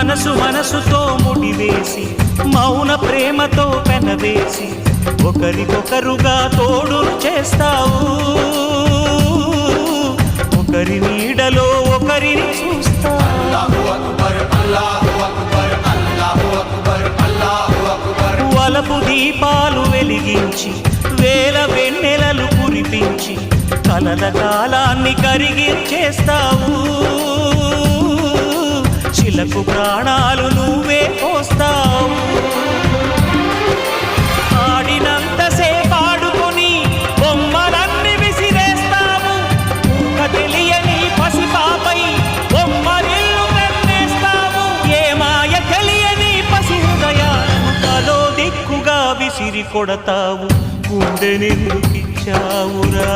మనసు మనసుతో ముడివేసి మౌన ప్రేమతో పెనవేసి ఒకరికొకరుగా తోడును చేస్తావు ఒకరి నీడలో ఒకరిని చూస్తావు వలపు దీపాలు వెలిగించి వేల వెన్నెలలు కురిపించి కలల కాలాన్ని కరిగించేస్తావు చిలకు ప్రాణాలు నువ్వే పోస్తావు ఆడినంతసేపు ఆడుకొని బొమ్మలన్నీ విసిరేస్తావు తెలియని పసిపాపై బొమ్మరిల్లు కన్నేస్తావు ఏ మాయ తెలియని పసి హృదయాలను తలో దిక్కుగా విసిరి కొడతావు గుండెనెందుకిచ్చావురా